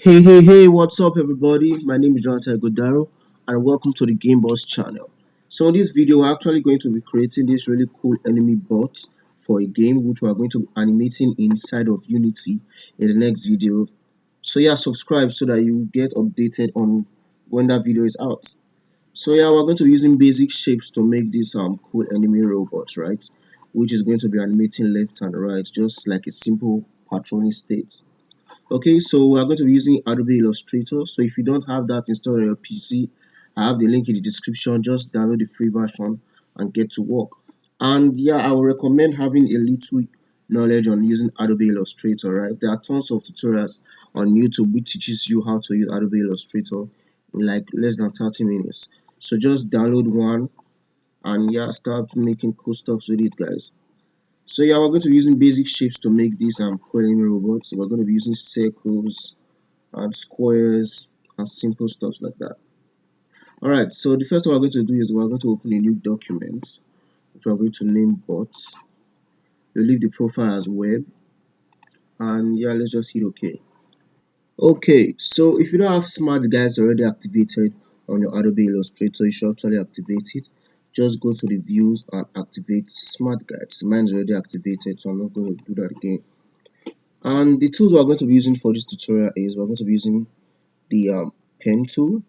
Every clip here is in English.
Hey, what's up, everybody? My name is Jonathan Godaro, and welcome to the Game Boss channel. So, in this video, we're actually going to be creating this really cool enemy bot for a game which we are going to be animating inside of Unity in the next video. So, yeah, subscribe so that you get updated on when that video is out. So, yeah, we're going to be using basic shapes to make this cool enemy robot, right? Which is going to be animating left and right, just like a simple patronic state. Okay, so we are going to be using Adobe Illustrator. So if you don't have that installed on your PC, I have the link in the description. Just download the free version and get to work. And yeah, I would recommend having a little knowledge on using Adobe Illustrator, right? There are tons of tutorials on YouTube which teaches you how to use Adobe Illustrator in like less than 30 minutes. So just download one and yeah, start making cool stuff with it, guys. So yeah, we're going to be using basic shapes to make these coding robots. So we're going to be using circles and squares and simple stuff like that. Alright, so the first thing we're going to do is we're going to open a new document which we're going to name bots. We'll leave the profile as web, and yeah, let's just hit OK. Okay, so if you don't have smart guides already activated on your Adobe Illustrator, you should actually activate it. Just go to the views and activate smart guides. Mine's already activated, so I'm not going to do that again. And the tools we're going to be using for this tutorial is we're going to be using the pen tool,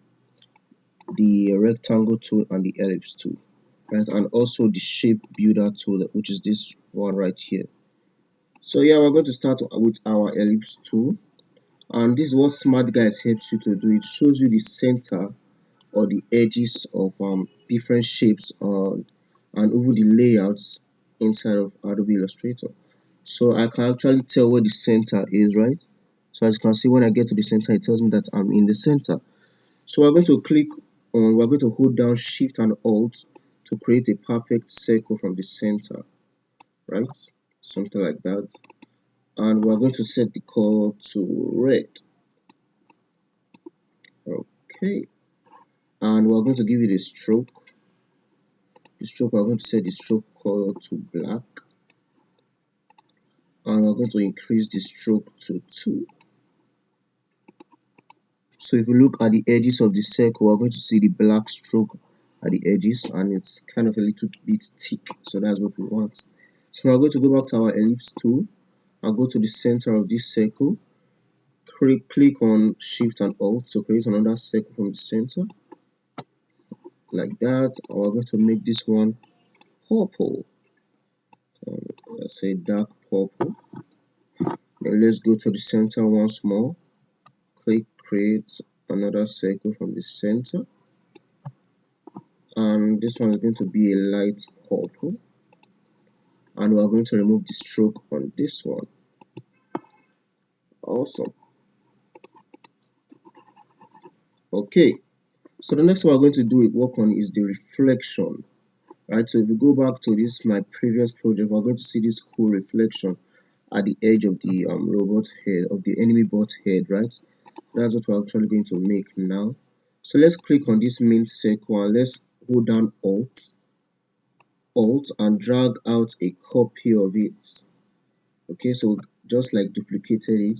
the rectangle tool, and the ellipse tool, right? And also the shape builder tool, which is this one right here. So yeah, we're going to start with our ellipse tool, and this is what smart guides helps you to do. It shows you the center or the edges of different shapes and even the layouts inside of Adobe Illustrator. So I can actually tell where the center is, right? So as you can see, when I get to the center, it tells me that I'm in the center. So we're going to hold down Shift and Alt to create a perfect circle from the center, right? Something like that. And we're going to set the color to red. Okay. And we're going to give it a stroke. The stroke, we're going to set the stroke color to black. And we're going to increase the stroke to 2. So if you look at the edges of the circle, we're going to see the black stroke at the edges, and it's kind of a little bit thick. So that's what we want. So we're going to go back to our ellipse tool and go to the center of this circle. Click on Shift and Alt to create another circle from the center, like that. And we're going to make this one purple. Let's say dark purple. Then let's go to the center once more. Click Create another circle from the center. And this one is going to be a light purple. And we're going to remove the stroke on this one. Awesome. Okay, so the next one we're going to work on is the reflection, right? So if we go back to this my previous project, we're going to see this cool reflection at the edge of the robot head, of the enemy bot head, right? That's what we're actually going to make now. So let's click on this main circle and let's hold down Alt and drag out a copy of it. Okay, so just like duplicated it.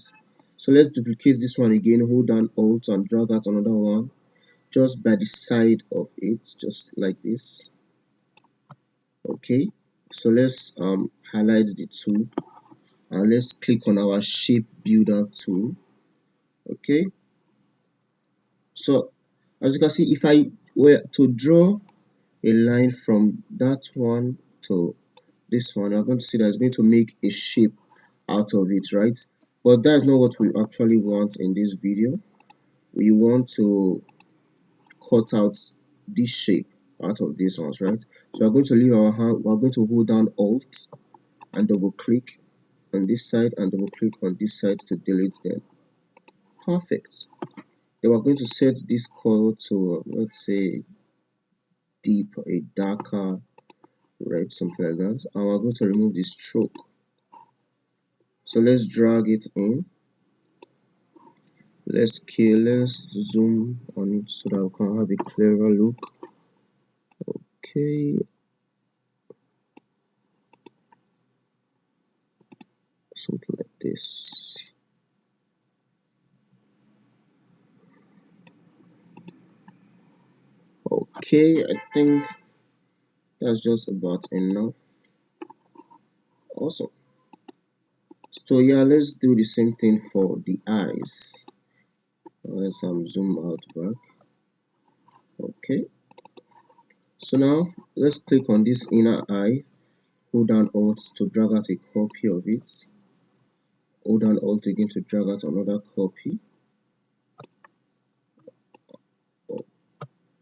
So let's duplicate this one again, hold down Alt and drag out another one just by the side of it, just like this. Okay, so let's highlight the tool and let's click on our shape builder tool. Okay, so as you can see, if I were to draw a line from that one to this one, I'm going to see that it's going to make a shape out of it, right? But that's not what we actually want in this video. We want to cut out this shape out of these ones, right? So we're going to leave our hand, we're going to hold down Alt and double click on this side and double click on this side to delete them. Perfect. Then we're going to set this color to let's say deep, a darker red, something like that. And we're going to remove the stroke. So let's drag it in. Let's zoom on it so that we can have a clearer look. Okay, something like this. Okay, I think that's just about enough. Awesome. So yeah, let's do the same thing for the eyes. Let's zoom out back. Okay, so now let's click on this inner eye. Hold down Alt to drag out a copy of it. Hold down Alt again to drag out another copy.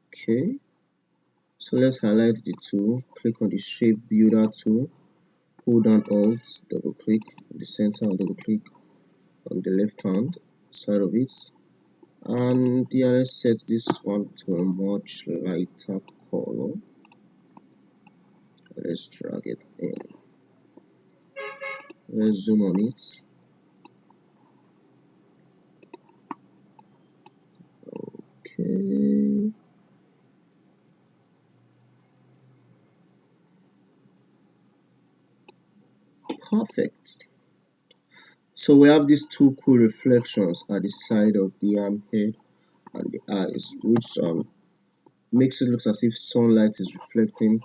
Okay, so let's highlight the tool. Click on the shape builder tool. Hold down Alt, double click in the center, and double click on the left hand side of it. And yeah, let's set this one to a much lighter color. Let's drag it in. Let's zoom on it. Okay, perfect. So we have these two cool reflections at the side of the head and the eyes, which makes it look as if sunlight is reflecting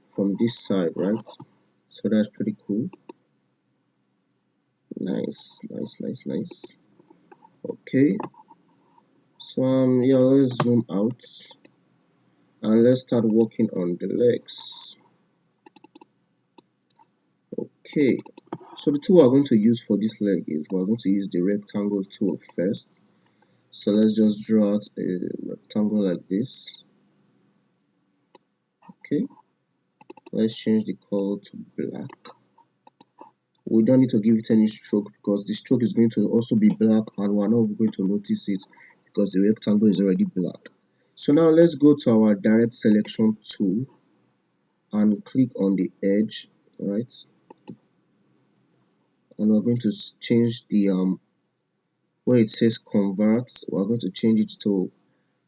from this side, right? So that's pretty cool. Nice, nice, nice, nice. Okay, so yeah, let's zoom out and let's start working on the legs. Okay, so the tool we're going to use for this leg is we're going to use the rectangle tool first. So let's just draw out a rectangle like this. Okay, let's change the color to black. We don't need to give it any stroke because the stroke is going to also be black and we're not going to notice it because the rectangle is already black. So now let's go to our direct selection tool and click on the edge, right? And we're going to change the where it says convert, we're going to change it to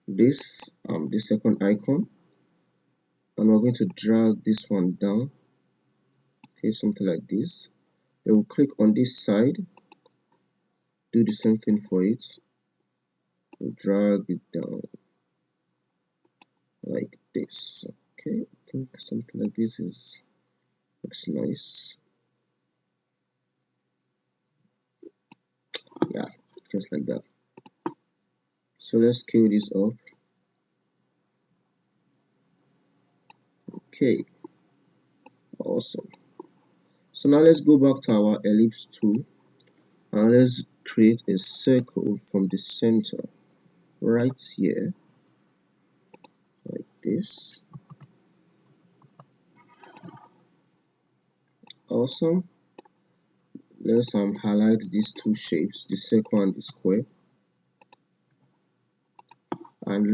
this the second icon, and we're going to drag this one down. Okay, something like this. Then we'll click on this side, do the same thing for it. We'll drag it down like this. Okay, I think something like this looks nice. Yeah, just like that. So let's scale this up. Okay, awesome. So now let's go back to our ellipse tool and let's create a circle from the center right here like this. Awesome. Let's highlight these two shapes, the circle and the square, and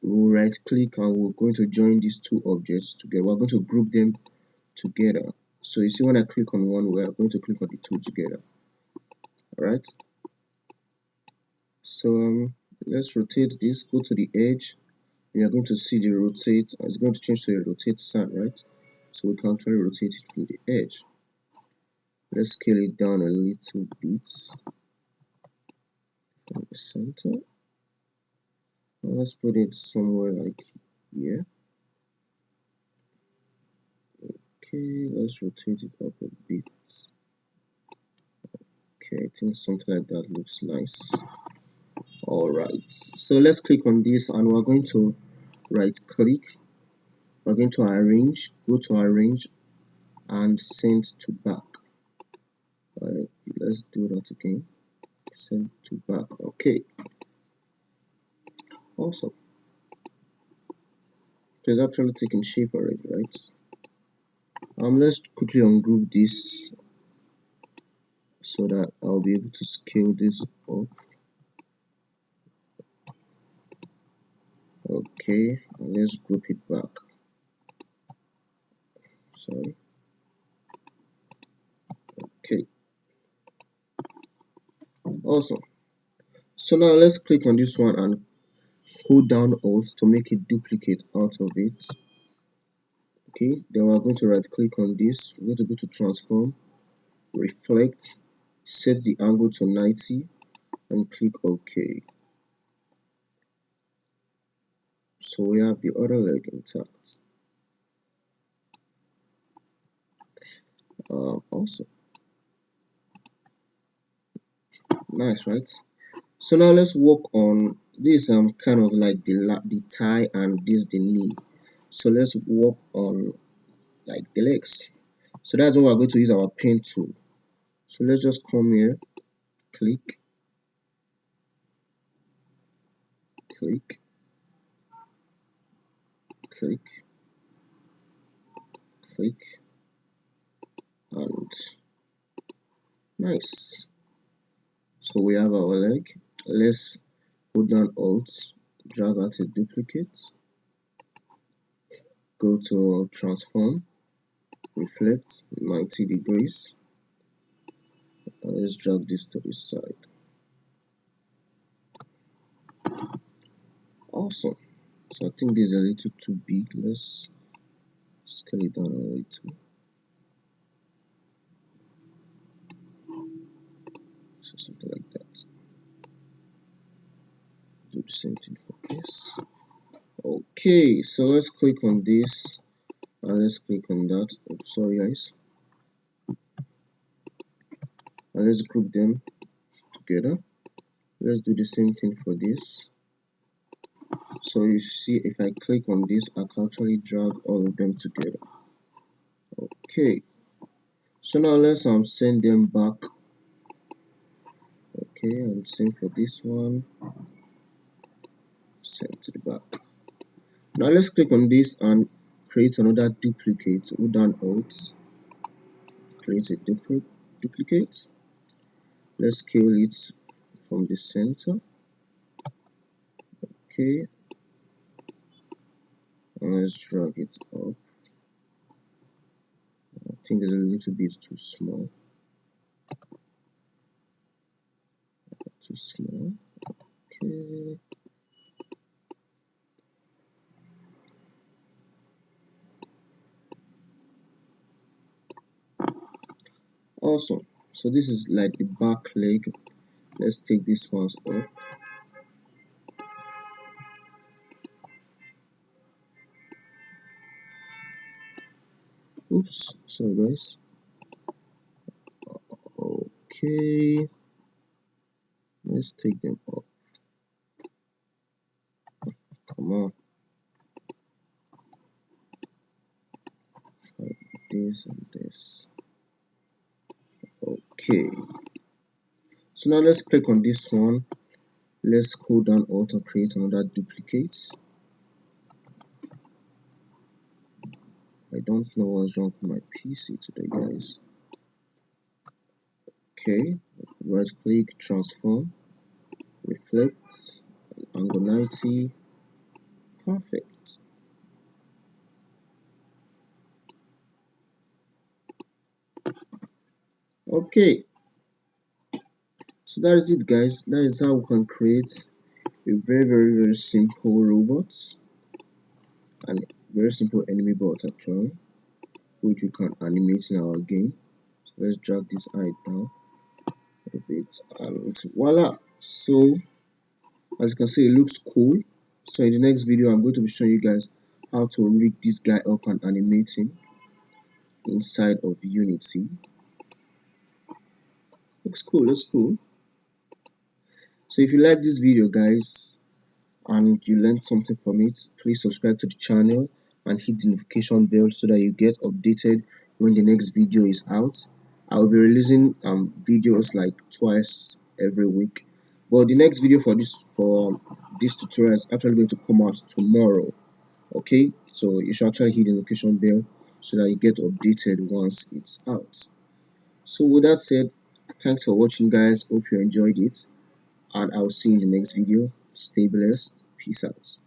we'll right click and we're going to join these two objects together. We're going to group them together. So you see when I click on one, we are going to click on the two together. Alright, so let's rotate this, go to the edge. We are going to see the rotate, it's going to change to the rotate side, right? So we can try to rotate it from the edge. Let's scale it down a little bit from the center. Now let's put it somewhere like here. Okay, let's rotate it up a bit. Okay, I think something like that looks nice. Alright, so let's click on this and we're going to right click. We're going to arrange, go to arrange and send to back. Alright, let's do that again. Send to back. Okay, awesome. It's actually taking shape already, right? Let's quickly ungroup this so that I'll be able to scale this up. Okay, and let's group it back. Sorry. Okay, awesome. So now let's click on this one and hold down Alt to make it duplicate out of it. Okay, then we're going to right click on this. We're going to go to transform, reflect, set the angle to 90 and click OK. So we have the other leg intact. Also nice, right? So now let's work on this kind of like the thigh and this the knee. So let's work on like the legs. So that's when we're going to use our pen tool. So let's just come here, click, click, click, click, and nice. So we have our leg. Let's hold down Alt, drag out a duplicate, go to transform, reflect 90 degrees, and let's drag this to the side. Awesome. So I think this is a little too big. Let's scale it down a little. So something like that. Do the same thing for this. Okay, so let's click on this and let's click on that. Oh, sorry guys. And let's group them together. Let's do the same thing for this. So you see, if I click on this, I can actually drag all of them together. Okay, so now let's send them back. Okay, and same for this one, send to the back. Now let's click on this and create another duplicate. Hold down Alt, create a duplicate. Let's scale it from the center. Okay, and let's drag it up. I think it's a little bit too small. Too small. Okay. Awesome. So this is like the back leg. Let's take this ones up. Oops, sorry guys. Okay, let's take them up. Come on. Like this and this. Okay. So now let's click on this one. Let's scroll down Alt and create another duplicate. I don't know what's wrong with my PC today, guys. Okay, right click, transform, reflect, angle 90. Perfect. Okay, so that is it, guys. That is how we can create a very simple robot and very simple enemy bot actually, which we can animate in our game. So let's drag this eye down a bit and voila. So as you can see, it looks cool. So in the next video, I'm going to be showing you guys how to rig this guy up and animate him inside of Unity. Looks cool, looks cool. So if you like this video, guys, and you learned something from it, please subscribe to the channel and hit the notification bell so that you get updated when the next video is out. I will be releasing videos like twice every week, but the next video for this tutorial is actually going to come out tomorrow. Okay, so you should actually hit the notification bell so that you get updated once it's out. So with that said, thanks for watching, guys. Hope you enjoyed it, and I'll see you in the next video. Stay blessed. Peace out.